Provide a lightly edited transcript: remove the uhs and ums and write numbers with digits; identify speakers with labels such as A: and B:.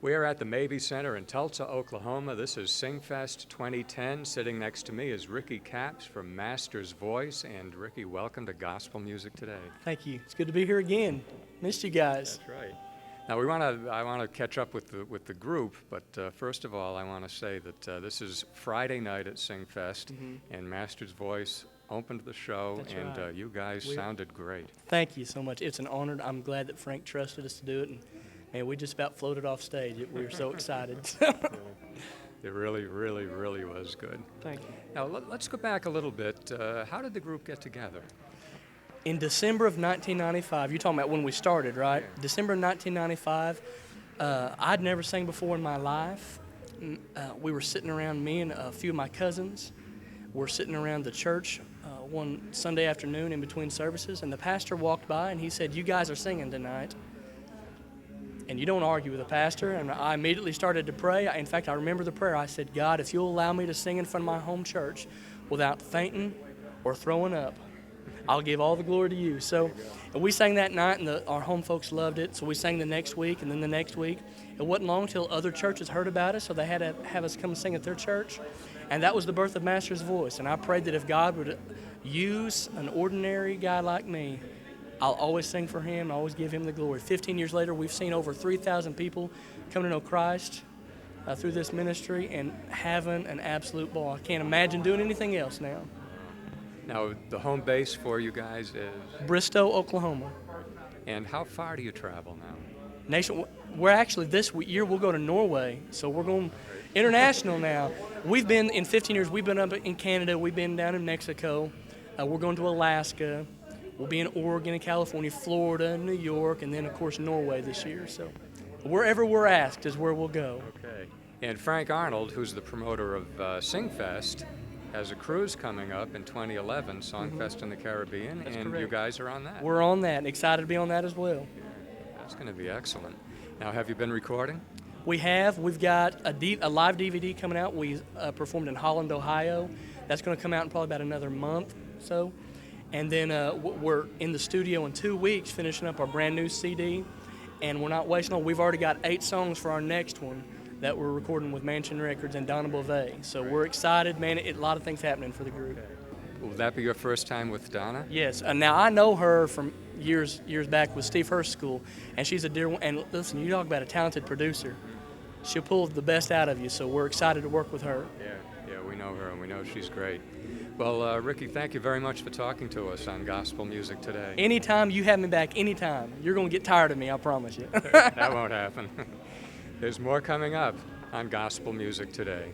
A: We are at the Mabee Center in Tulsa, Oklahoma. This is SingFest 2010. Sitting next to me is Ricky Capps from Master's Voice. And Ricky, welcome to Gospel Music Today.
B: Thank you. It's good to be here again. Missed you guys.
A: That's right. Now I want to catch up with the group, but first of all, I want to say that this is Friday night at SingFest, and Master's Voice opened the show.
B: That's
A: and
B: right.
A: You guys sounded great.
B: Thank you so much. It's an honor. I'm glad that Frank trusted us to do it, and we just about floated off stage. We were so excited.
A: It really, really, really was good.
B: Thank you.
A: Now let's go back a little bit. How did the group get together?
B: In December of 1995, you're talking about when we started, right?
A: Yeah.
B: December 1995, I'd never sang before in my life. We were sitting around, me and a few of my cousins were sitting around the church one Sunday afternoon in between services, and the pastor walked by and he said, "You guys are singing tonight." And you don't argue with a pastor, and I immediately started to pray. In fact, I remember the prayer. I said, "God, if you'll allow me to sing in front of my home church without fainting or throwing up, I'll give all the glory to you." So and we sang that night, and our home folks loved it. So we sang the next week, and then the next week. It wasn't long till other churches heard about us, so they had to have us come and sing at their church. And that was the birth of Master's Voice. And I prayed that if God would use an ordinary guy like me, I'll always sing for him, always give him the glory. 15 years later, we've seen over 3,000 people come to know Christ through this ministry and having an absolute ball. I can't imagine doing anything else now.
A: Now, the home base for you guys is?
B: Bristow, Oklahoma.
A: And how far do you travel now?
B: We're actually, this year we'll go to Norway, so we're going international now. We've been, in 15 years, we've been up in Canada, we've been down in Mexico, we're going to Alaska, we'll be in Oregon and California, Florida, New York, and then, of course, Norway this year. So wherever we're asked is where we'll go.
A: Okay. And Frank Arnold, who's the promoter of SingFest, has a cruise coming up in 2011, Songfest in the Caribbean,
B: That's
A: and
B: correct.
A: you guys are on that.
B: We're on that, and excited to be on that as well.
A: Yeah, that's going to be excellent. Now, have you been recording?
B: We have. We've got a live DVD coming out. We performed in Holland, Ohio. That's going to come out in probably about another month or so. And then we're in the studio in 2 weeks finishing up our brand new CD. And we're not wasting on. We've already got 8 songs for our next one that we're recording with Mansion Records and Donna Beauvais. So we're excited, man. A lot of things happening for the group.
A: Will that be your first time with Donna?
B: Yes. Now, I know her from years back with Steve Hurst School, and she's a dear one. And listen, you talk about a talented producer. She'll pull the best out of you, so we're excited to work with her.
A: Yeah, we know her, and we know she's great. Well, Ricky, thank you very much for talking to us on Gospel Music Today.
B: Anytime you have me back, anytime. You're going to get tired of me, I promise you.
A: That won't happen. There's more coming up on Gospel Music Today.